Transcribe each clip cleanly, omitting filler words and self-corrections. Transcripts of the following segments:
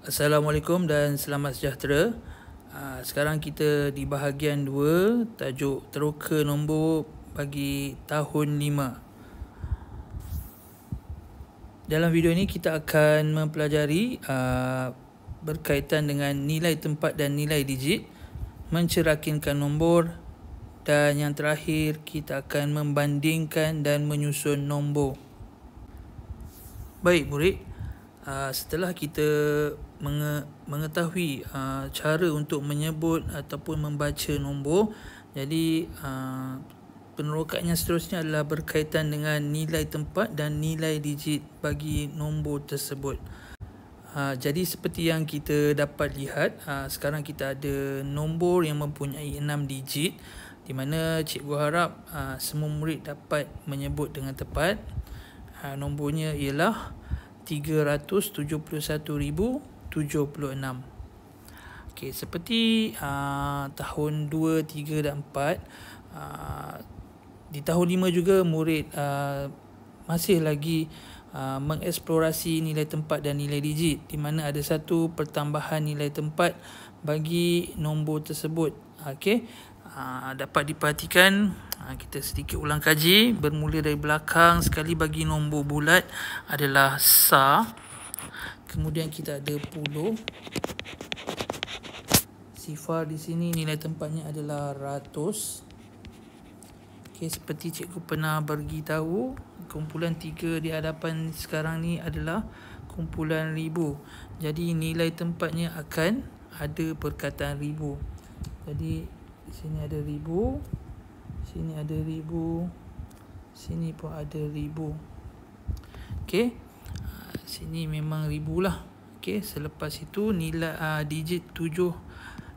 Assalamualaikum dan selamat sejahtera. Sekarang kita di bahagian 2, tajuk teroka nombor bagi tahun 5. Dalam video ini kita akan mempelajari berkaitan dengan nilai tempat dan nilai digit, mencerakinkan nombor, dan yang terakhir kita akan membandingkan dan menyusun nombor. Baik murid, setelah kita mengetahui cara untuk menyebut ataupun membaca nombor, jadi penerokannya seterusnya adalah berkaitan dengan nilai tempat dan nilai digit bagi nombor tersebut. Jadi seperti yang kita dapat lihat, sekarang kita ada nombor yang mempunyai 6 digit, di mana cikgu harap semua murid dapat menyebut dengan tepat. Nombornya ialah 371,076. Okey, seperti tahun 2, 3 dan 4, di tahun 5 juga murid masih lagi mengeksplorasi nilai tempat dan nilai digit, di mana ada satu pertambahan nilai tempat bagi nombor tersebut. Okey, dapat diperhatikan, kita sedikit ulang kaji. Bermula dari belakang sekali, bagi nombor bulat adalah sa. Kemudian kita ada puluh. Sifar di sini nilai tempatnya adalah ratus. Okey, seperti cikgu pernah beritahu, kumpulan 3 di hadapan sekarang ni adalah kumpulan ribu. Jadi nilai tempatnya akan ada perkataan ribu. Jadi di sini ada ribu, sini ada ribu, sini pun ada ribu. Okey, sini memang ribu lah. Okey, selepas itu nilai digit 7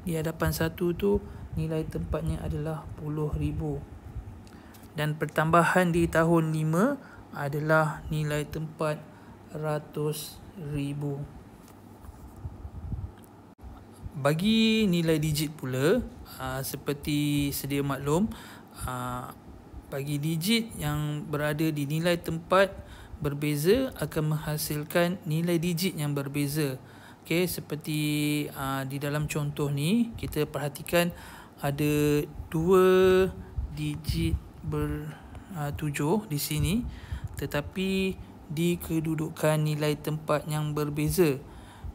di hadapan 1 tu nilai tempatnya adalah 10,000. Dan pertambahan di tahun 5 adalah nilai tempat 100,000. Bagi nilai digit pula, seperti sedia maklum, bagi digit yang berada di nilai tempat berbeza akan menghasilkan nilai digit yang berbeza. Okey, seperti di dalam contoh ni, kita perhatikan ada 2 digit ber-7 di sini, tetapi di kedudukan nilai tempat yang berbeza.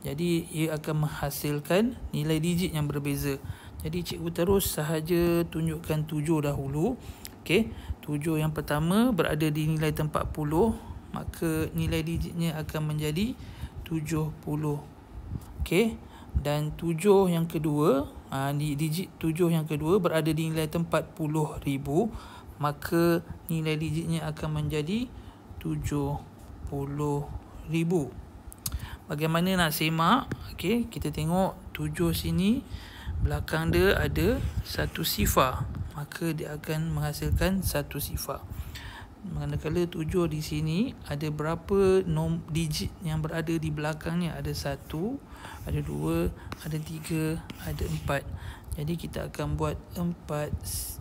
Jadi ia akan menghasilkan nilai digit yang berbeza. Jadi cikgu terus sahaja tunjukkan 7 dahulu. Okey, 7 yang pertama berada di nilai tempat 10, maka nilai digitnya akan menjadi 70. Okey, dan 7 yang kedua, digit 7 yang kedua berada di nilai tempat 10,000, maka nilai digitnya akan menjadi 70,000. Bagaimana nak semak? Okey, kita tengok 7 sini, belakang dia ada satu sifar, maka dia akan menghasilkan satu sifar. Manakala 7 di sini, ada berapa digit yang berada di belakangnya? Ada 1, ada 2, ada 3, ada 4. Jadi kita akan buat 4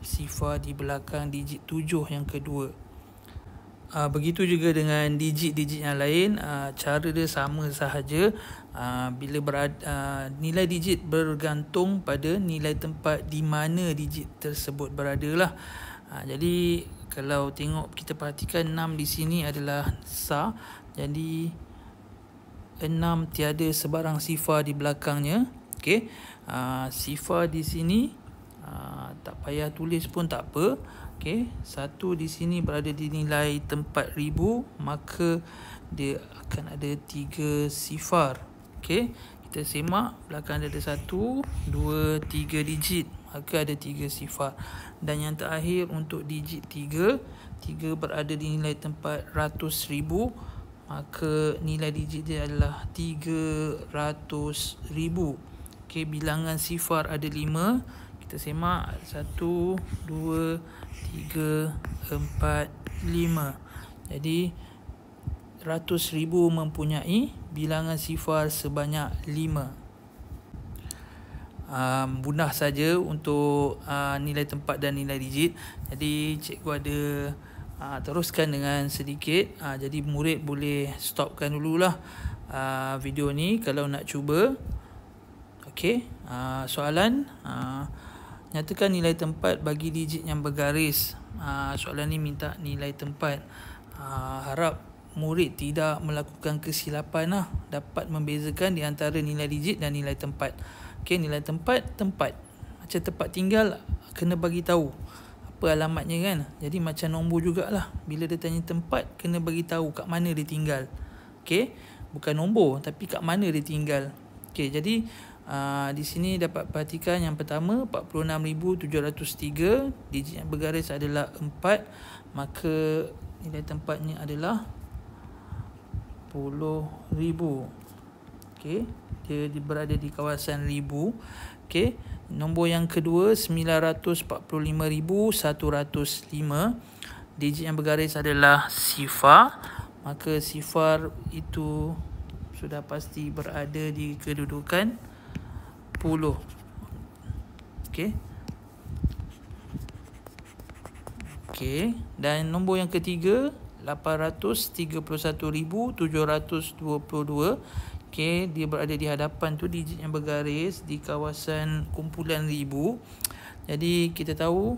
sifar di belakang digit 7 yang kedua. Begitu juga dengan digit-digit yang lain, cara dia sama sahaja. Bila nilai digit bergantung pada nilai tempat di mana digit tersebut berada lah. Jadi kalau tengok, kita perhatikan 6 di sini adalah sa. Jadi 6 tiada sebarang sifar di belakangnya. Okey, sifar di sini tak payah tulis pun tak apa. Okey, 1 di sini berada di nilai tempat 1000, maka dia akan ada 3 sifar. Okey, kita semak, belakang dia ada 1, 2, 3 digit, maka ada 3 sifar. Dan yang terakhir untuk digit 3 berada di nilai tempat 100,000, maka nilai digit dia adalah 300,000. Okey, bilangan sifar ada 5. Kita semak, 1, 2, 3, 4, 5. Jadi 100,000 mempunyai bilangan sifar sebanyak 5. Mudah saja untuk nilai tempat dan nilai digit. Jadi cikgu ada teruskan dengan sedikit. Jadi murid boleh stopkan dululah video ni kalau nak cuba. Okey, soalan, nyatakan nilai tempat bagi digit yang bergaris. Soalan ni minta nilai tempat. Harap murid tidak melakukan kesilapan dapat membezakan di antara nilai digit dan nilai tempat. Okey, nilai tempat. Macam tempat tinggal kena bagi tahu apa alamatnya kan. Jadi macam nombor jugalah. Bila dia tanya tempat, kena bagi tahu kat mana dia tinggal. Okey, bukan nombor tapi kat mana dia tinggal. Okey, jadi di sini dapat perhatikan yang pertama 46,703, digit yang bergaris adalah 4, maka nilai tempatnya adalah 10,000. Okey, dia berada di kawasan ribu. Okey, nombor yang kedua 945,105, digit yang bergaris adalah sifar, maka sifar itu sudah pasti berada di kedudukan 10. Okey. Okey, dan nombor yang ketiga 831,722. Okey, dia berada di hadapan tu, digit yang bergaris di kawasan kumpulan ribu. Jadi kita tahu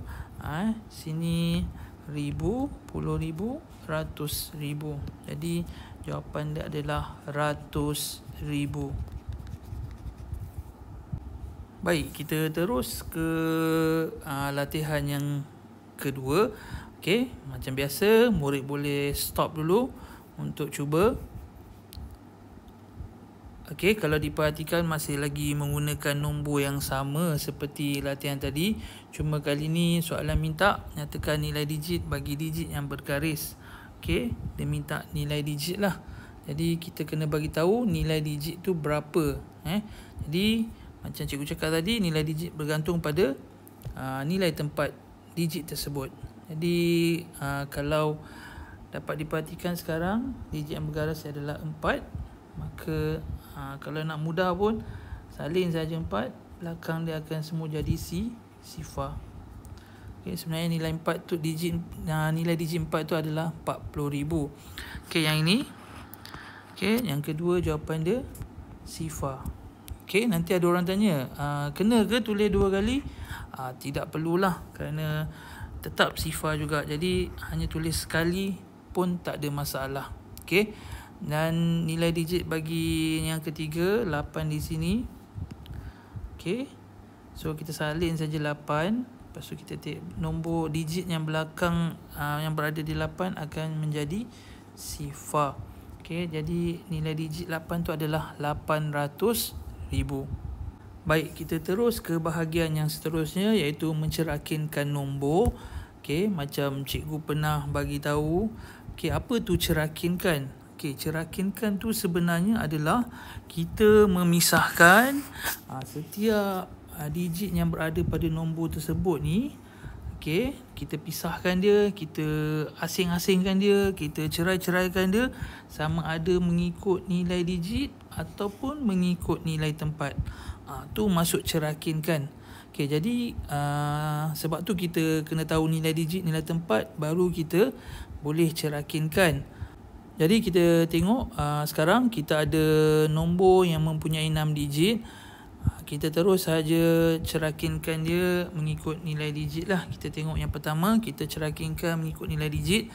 sini 1000, 10,000, 100,000. Jadi jawapan dia adalah 100,000. Baik, kita terus ke latihan yang kedua. Okey, macam biasa murid boleh stop dulu untuk cuba. Okey, kalau diperhatikan masih lagi menggunakan nombor yang sama seperti latihan tadi. Cuma kali ni soalan minta nyatakan nilai digit bagi digit yang bergaris. Okey, dia minta nilai digit lah. Jadi kita kena bagi tahu nilai digit tu berapa. Jadi macam cikgu cakap tadi, nilai digit bergantung pada nilai tempat digit tersebut. Jadi kalau dapat diperhatikan sekarang, digit yang bergaris adalah 4. Maka kalau nak mudah pun salin saja 4, belakang dia akan semua jadi sifar. Okey, sebenarnya nilai 4 tu nilai digit 4 tu adalah 40,000. Okey, yang ini. Okey, yang kedua jawapan dia sifar. Okey, nanti ada orang tanya, kena ke tulis 2 kali? Tidak perlulah, kerana tetap sifar juga. Jadi hanya tulis sekali pun tak ada masalah. Okey. Dan nilai digit bagi yang ketiga 8 di sini. Okey. So kita salin saja 8. Lepas tu kita take nombor digit yang belakang yang berada di 8 akan menjadi sifar. Okey, jadi nilai digit 8 tu adalah 800,000. Baik, kita terus ke bahagian yang seterusnya, iaitu mencerakinkan nombor. Okey, macam cikgu pernah bagi tahu. Okey, apa tu cerakinkan? Okey, cerakinkan tu sebenarnya adalah kita memisahkan setiap digit yang berada pada nombor tersebut ni. Okey, kita pisahkan dia, kita asing-asingkan dia, kita cerai-ceraikan dia, sama ada mengikut nilai digit ataupun mengikut nilai tempat. Tu masuk cerakinkan. Okey, jadi sebab tu kita kena tahu nilai digit, nilai tempat, baru kita boleh cerakinkan. Jadi kita tengok sekarang kita ada nombor yang mempunyai 6 digit. Kita terus saja cerakinkan dia mengikut nilai digit lah. Kita tengok yang pertama, kita cerakinkan mengikut nilai digit.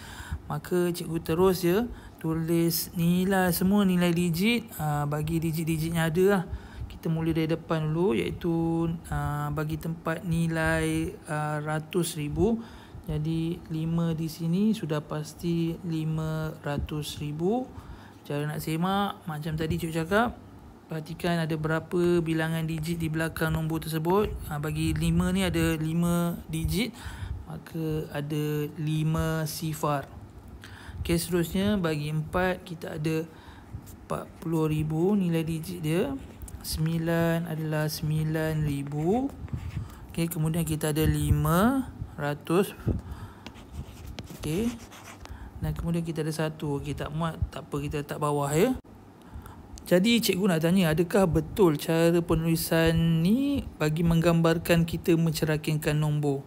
Maka cikgu terus je tulis semua nilai digit bagi digit-digit yang ada lah. Kita mula dari depan dulu, iaitu bagi tempat nilai 100,000. Jadi 5 di sini sudah pasti 500,000. Cara nak semak macam tadi cikgu cakap, perhatikan ada berapa bilangan digit di belakang nombor tersebut. Bagi 5 ni ada 5 digit, maka ada 5 sifar. Okey, seterusnya bagi 4 kita ada 40,000 nilai digit dia. 9 adalah 9,000. Okey, kemudian kita ada 500. Okey. Dan kemudian kita ada 1. Okey, tak muat, tak apa, kita letak bawah ya. Jadi cikgu nak tanya, adakah betul cara penulisan ni bagi menggambarkan kita mencerakinkan nombor?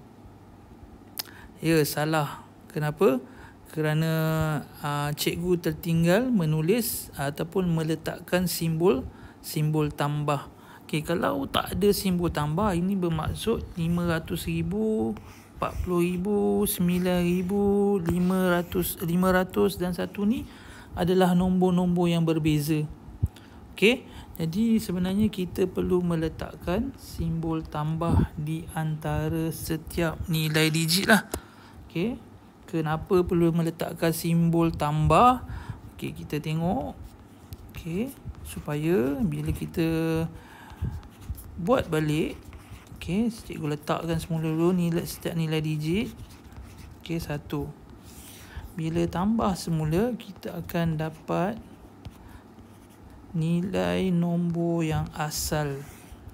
Ya, salah. Kenapa? kerana cikgu tertinggal menulis ataupun meletakkan simbol tambah. Okey, kalau tak ada simbol tambah, ini bermaksud 500,000, 40,000, 9,000, 500 dan 1 ni adalah nombor-nombor yang berbeza. Okey, jadi sebenarnya kita perlu meletakkan simbol tambah di antara setiap nilai digit lah. Okey, kenapa perlu meletakkan simbol tambah? Okey, kita tengok. Okey, supaya bila kita buat balik, okey, cikgu letakkan semula dulu setiap nilai digit. Okey, 1. Bila tambah semula, kita akan dapat nilai nombor yang asal.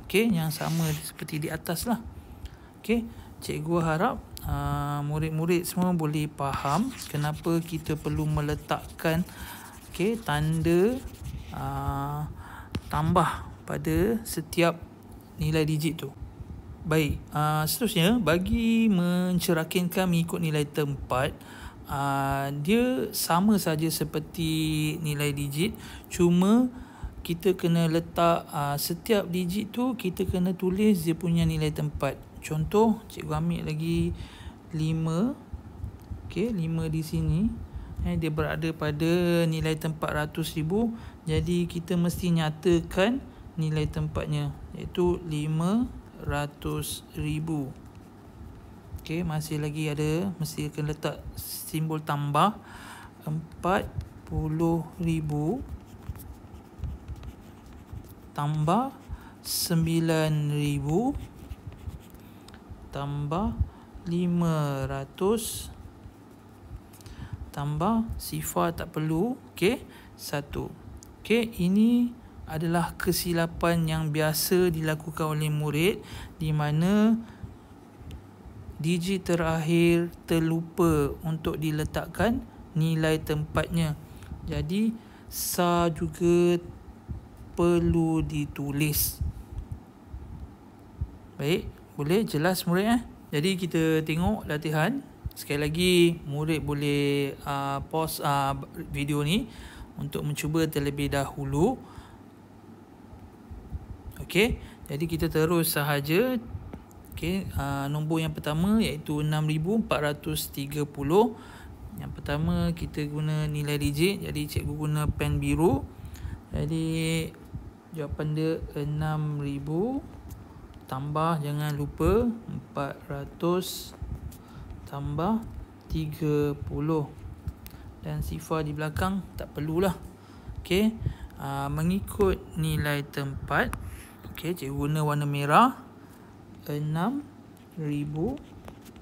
Okey, yang sama seperti di atas lah. Okey, cikgu harap murid-murid semua boleh faham kenapa kita perlu meletakkan tanda tambah pada setiap nilai digit tu. Baik, seterusnya bagi mencerahkan mengikut nilai tempat, dia sama saja seperti nilai digit, cuma kita kena letak setiap digit tu kita kena tulis dia punya nilai tempat. Contoh, cikgu ambil lagi 5. Okey, 5 di sini. Dia berada pada nilai tempat 100,000. Jadi kita mesti nyatakan nilai tempatnya, iaitu 500,000. Okey, masih lagi ada, mesti akan letak simbol tambah 40,000 tambah 9,000 tambah 500 tambah sifar tak perlu. Okey, 1. Okey, ini adalah kesilapan yang biasa dilakukan oleh murid, di mana digit terakhir terlupa untuk diletakkan nilai tempatnya. Jadi SAR juga perlu ditulis. Baik, boleh jelas murid? Jadi kita tengok latihan. Sekali lagi, murid boleh pause video ni untuk mencuba terlebih dahulu. Okey, jadi kita terus sahaja. Okey, nombor yang pertama iaitu 6,430. Yang pertama kita guna nilai digit, jadi cikgu guna pen biru. Jadi jawapan dia 6,000 tambah, jangan lupa 400 tambah 30. Dan sifar di belakang tak perlulah. Okey, mengikut nilai tempat, okey, cikgu guna warna merah. 6,000.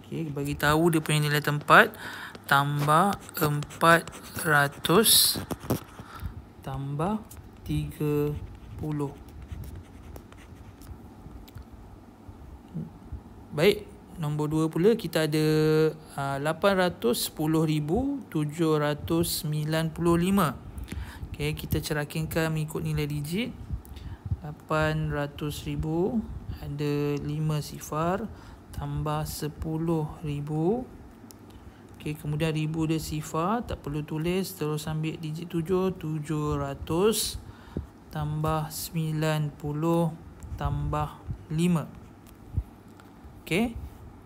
Okey, bagi tahu dia punya nilai tempat, tambah 400 tambah 30. Baik, nombor 2 pula kita ada 810,795. Okey, kita cerahkan mengikut nilai digit. 800,000 ada 5 sifar tambah 10,000. Okey, kemudian 1,000 dia sifar, tak perlu tulis, terus ambil digit 7, 700 tambah 90 tambah 5. Okey,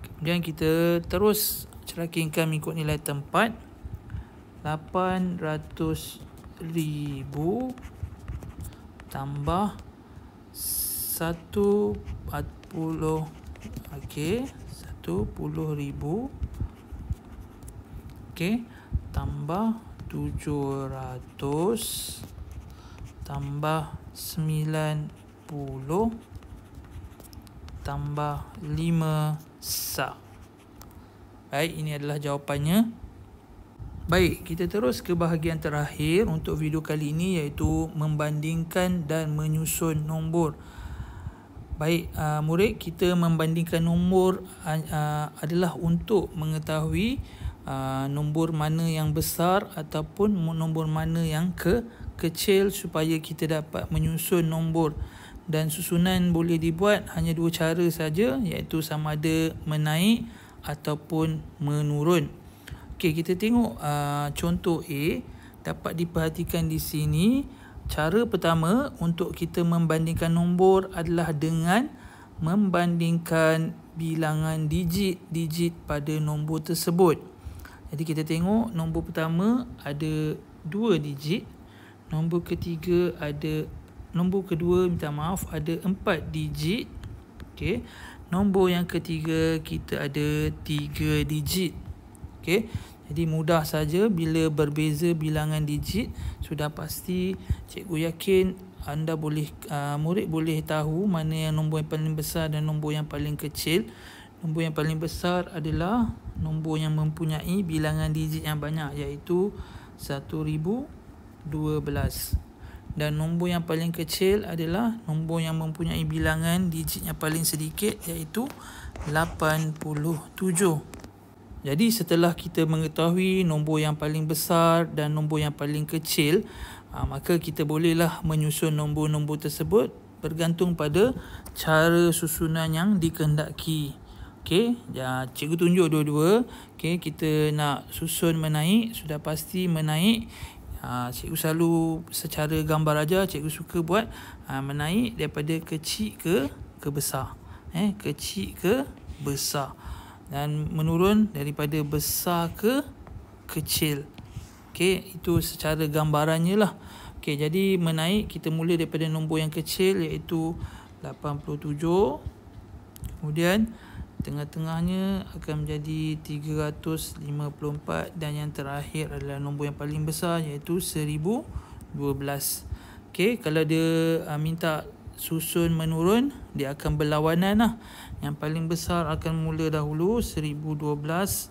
kemudian kita terus cerahkan mengikut nilai tempat. 800,000 tambah 140. Okey, 10,000. Okey, tambah 700 tambah 90 tambah 5 SAR. Baik, ini adalah jawapannya. Baik, kita terus ke bahagian terakhir untuk video kali ini, iaitu membandingkan dan menyusun nombor. Baik, murid, kita membandingkan nombor adalah untuk mengetahui nombor mana yang besar ataupun nombor mana yang kecil, supaya kita dapat menyusun nombor. Dan susunan boleh dibuat hanya 2 cara saja, iaitu sama ada menaik ataupun menurun. Okey, kita tengok contoh A. Dapat diperhatikan di sini, cara pertama untuk kita membandingkan nombor adalah dengan membandingkan bilangan digit pada nombor tersebut. Jadi kita tengok nombor pertama ada 2 digit. Nombor kedua ada 4 digit. Okey. Nombor yang ketiga kita ada 3 digit. Okey. Jadi mudah saja bila berbeza bilangan digit, sudah pasti cikgu yakin anda murid boleh tahu mana yang nombor yang paling besar dan nombor yang paling kecil. Nombor yang paling besar adalah nombor yang mempunyai bilangan digit yang banyak, iaitu 1012. Dan nombor yang paling kecil adalah nombor yang mempunyai bilangan digit yang paling sedikit, iaitu 87. Jadi setelah kita mengetahui nombor yang paling besar dan nombor yang paling kecil, maka kita bolehlah menyusun nombor-nombor tersebut bergantung pada cara susunan yang dikehendaki. Okey, cikgu tunjuk dua-dua. Okey, kita nak susun menaik, sudah pasti menaik. Cikgu selalu secara gambar aja, cikgu suka buat menaik daripada kecil ke besar. Kecil ke besar. Dan menurun daripada besar ke kecil. Okey, itu secara gambarannya lah. Okey, jadi menaik kita mula daripada nombor yang kecil, iaitu 87. Kemudian tengah-tengahnya akan menjadi 354 dan yang terakhir adalah nombor yang paling besar, iaitu 1012. Okey, kalau dia minta susun menurun, dia akan berlawanan lah. Yang paling besar akan mula dahulu 1012.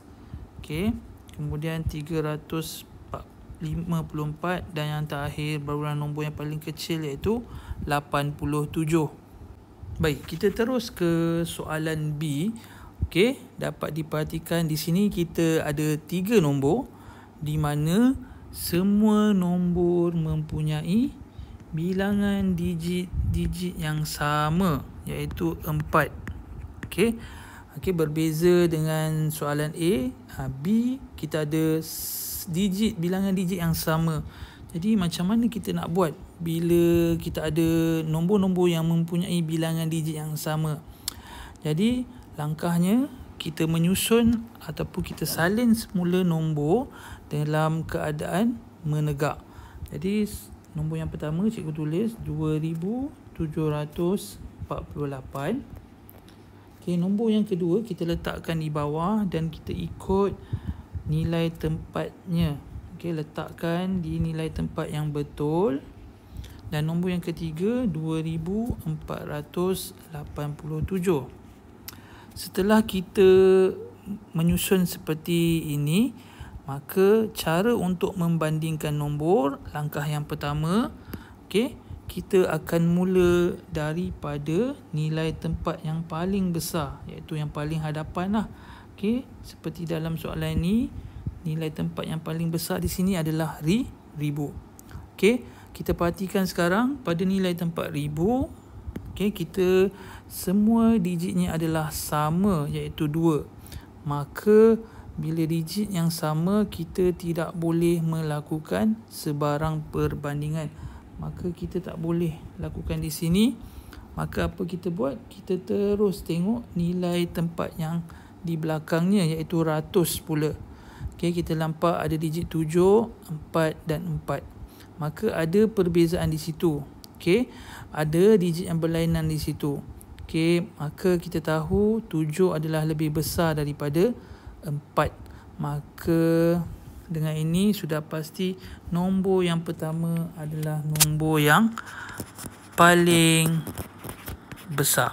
Okey, kemudian 354 dan yang terakhir barulah nombor yang paling kecil, iaitu 87. Baik, kita terus ke soalan B. Okey, dapat diperhatikan di sini kita ada 3 nombor di mana semua nombor mempunyai bilangan digit yang sama, iaitu 4. Okey, berbeza dengan soalan A. B, kita ada bilangan digit yang sama. Jadi macam mana kita nak buat bila kita ada nombor-nombor yang mempunyai bilangan digit yang sama? Jadi langkahnya kita menyusun ataupun kita salin semula nombor dalam keadaan menegak. Jadi nombor yang pertama cikgu tulis 2748. Okey, nombor yang kedua kita letakkan di bawah dan kita ikut nilai tempatnya. Okey, letakkan di nilai tempat yang betul. Dan nombor yang ketiga 2487. Setelah kita menyusun seperti ini, maka cara untuk membandingkan nombor, langkah yang pertama, okey, kita akan mula daripada nilai tempat yang paling besar, iaitu yang paling hadapan lah. Okey, seperti dalam soalan ini, nilai tempat yang paling besar di sini adalah ribu. Okey, kita perhatikan sekarang pada nilai tempat ribu. Okey, kita semua digitnya adalah sama, iaitu 2. Maka bila digit yang sama, kita tidak boleh melakukan sebarang perbandingan. Maka kita tak boleh lakukan di sini. Maka apa kita buat? Kita terus tengok nilai tempat yang di belakangnya, iaitu ratus pula. Okey, kita nampak ada digit 7, 4 dan 4. Maka ada perbezaan di situ. Okey, ada digit yang berlainan di situ. Okey, maka kita tahu 7 adalah lebih besar daripada 4. Maka dengan ini sudah pasti nombor yang pertama adalah nombor yang paling besar.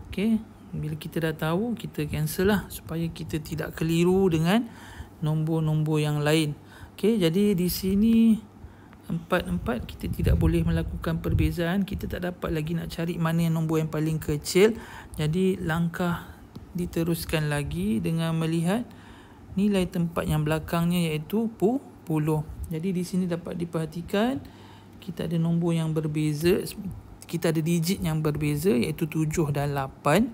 Okey, bila kita dah tahu, kita cancel lah supaya kita tidak keliru dengan nombor-nombor yang lain. Okey, jadi di sini 4 kita tidak boleh melakukan perbezaan. Kita tak dapat lagi nak cari mana yang nombor yang paling kecil. Jadi langkah diteruskan lagi dengan melihat nilai tempat yang belakangnya, iaitu 10. Jadi di sini dapat diperhatikan kita ada nombor yang berbeza, kita ada digit yang berbeza, iaitu 7 dan 8.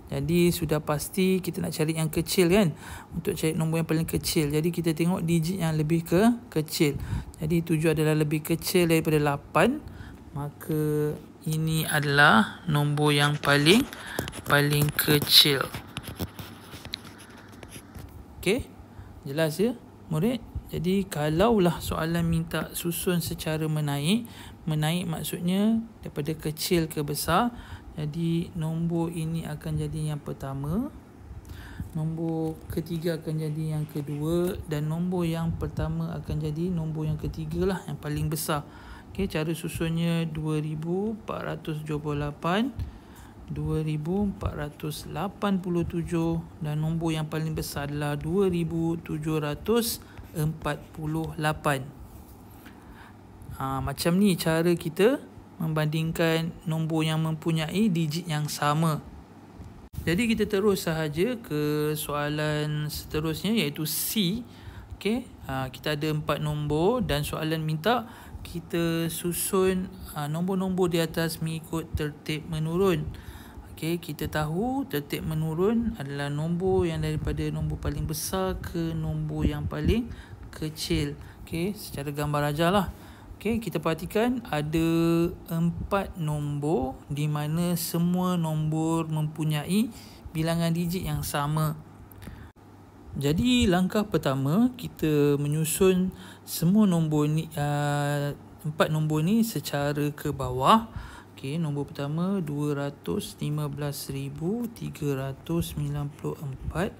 Jadi sudah pasti kita nak cari yang kecil kan. Untuk cari nombor yang paling kecil. Jadi kita tengok digit yang lebih kecil. Jadi 7 adalah lebih kecil daripada 8. Maka ini adalah nombor yang paling kecil. Okey. Jelas ya murid? Jadi kalaulah soalan minta susun secara menaik maksudnya daripada kecil ke besar. Jadi nombor ini akan jadi yang pertama, nombor ketiga akan jadi yang kedua, dan nombor yang pertama akan jadi nombor yang ketiga lah, yang paling besar. Okey, cara susunnya 2478, 2487, dan nombor yang paling besar adalah 2748. Macam ni cara kita membandingkan nombor yang mempunyai digit yang sama. Jadi kita terus sahaja ke soalan seterusnya, iaitu C. Okey, kita ada 4 nombor dan soalan minta kita susun nombor-nombor di atas mengikut tertib menurun. Okey, kita tahu tertib menurun adalah nombor yang daripada nombor paling besar ke nombor yang paling kecil. Okey, secara gambar ajalah. Okey, kita perhatikan ada 4 nombor di mana semua nombor mempunyai bilangan digit yang sama. Jadi langkah pertama kita menyusun semua nombor ni, 4 nombor ni secara ke bawah. Okey, nombor pertama 215,394.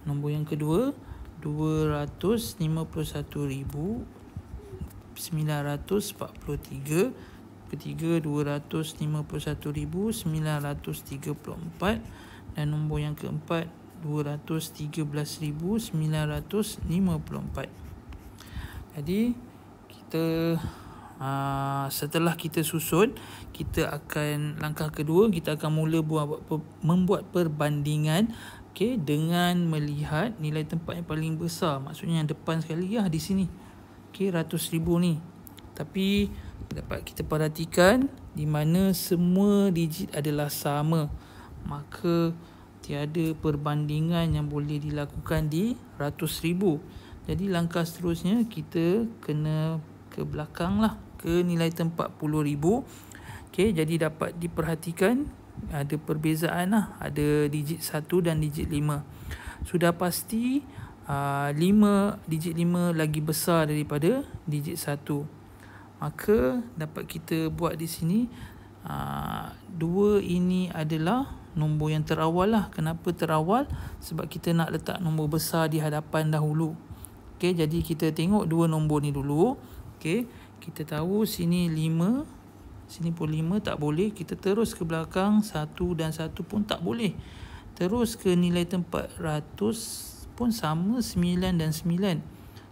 Nombor yang kedua 251,943. Ketiga 251,934. Dan nombor yang keempat 213,954. Jadi kita setelah kita susun, kita akan langkah kedua, kita akan mula membuat perbandingan, okey, dengan melihat nilai tempat yang paling besar. Maksudnya yang depan sekali lah di sini. Okey, ratus ribu ni. Tapi dapat kita perhatikan di mana semua digit adalah sama. Maka tiada perbandingan yang boleh dilakukan di ratus ribu. Jadi langkah seterusnya kita kena ke belakang lah, ke nilai tempat 10,000. Okey, jadi dapat diperhatikan ada perbezaan lah. Ada digit 1 dan digit 5. Sudah pasti 5, digit 5 lagi besar daripada digit 1. Maka dapat kita buat di sini 2 ini adalah nombor yang terawal lah. Kenapa terawal? Sebab kita nak letak nombor besar di hadapan dahulu. Okey, jadi kita tengok 2 nombor ni dulu. Okey, kita tahu sini 5, sini pun 5, tak boleh. Kita terus ke belakang 1 dan 1 pun tak boleh. Terus ke nilai tempat ratus pun sama, 9 dan 9.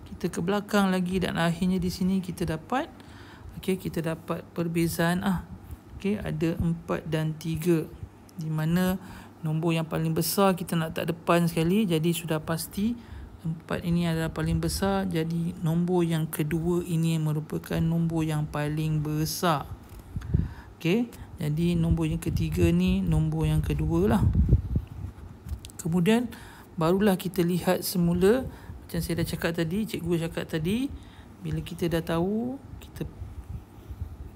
Kita ke belakang lagi dan akhirnya di sini kita dapat, okey, kita dapat perbezaan okey, ada 4 dan 3. Di mana nombor yang paling besar kita nak letak depan sekali. Jadi sudah pasti 4 ini adalah paling besar. Jadi nombor yang kedua ini merupakan nombor yang paling besar. Okey, jadi nombor yang ketiga ni nombor yang kedua lah. Kemudian barulah kita lihat semula, macam saya dah cakap tadi, cikgu cakap tadi, bila kita dah tahu,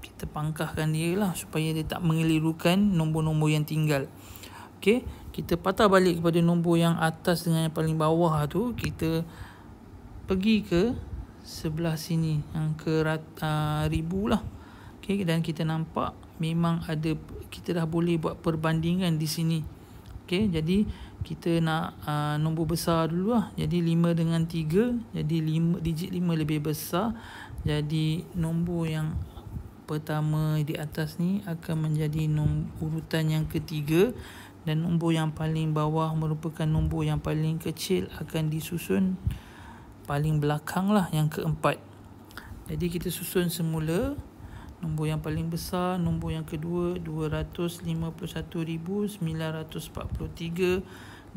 kita pangkahkan dia lah supaya dia tak mengelirukan nombor-nombor yang tinggal. Okey, kita patah balik kepada nombor yang atas dengan yang paling bawah tu, kita pergi ke sebelah sini yang ke ribu lah. Okey, dan kita nampak memang ada, kita dah boleh buat perbandingan di sini. Okey, jadi kita nak nombor besar dulu lah. Jadi 5 dengan 3, jadi digit 5 lebih besar. Jadi nombor yang pertama di atas ni akan menjadi urutan yang ketiga, dan nombor yang paling bawah merupakan nombor yang paling kecil, akan disusun paling belakang lah, yang keempat. Jadi kita susun semula. Nombor yang paling besar, nombor yang kedua 251,943,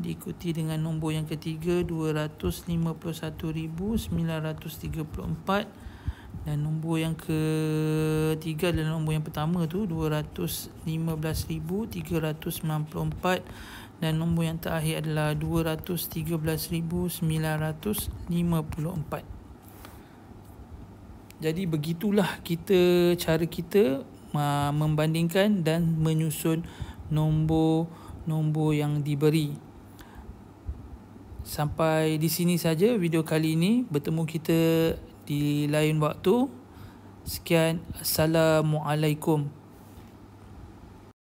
diikuti dengan nombor yang ketiga 251,934, Dan nombor yang ketiga adalah nombor yang pertama tu 215,394. Dan nombor yang terakhir adalah 213,954. Jadi begitulah cara kita membandingkan dan menyusun nombor-nombor yang diberi. Sampai di sini saja video kali ini. Bertemu kita di lain waktu. Sekian. Assalamualaikum.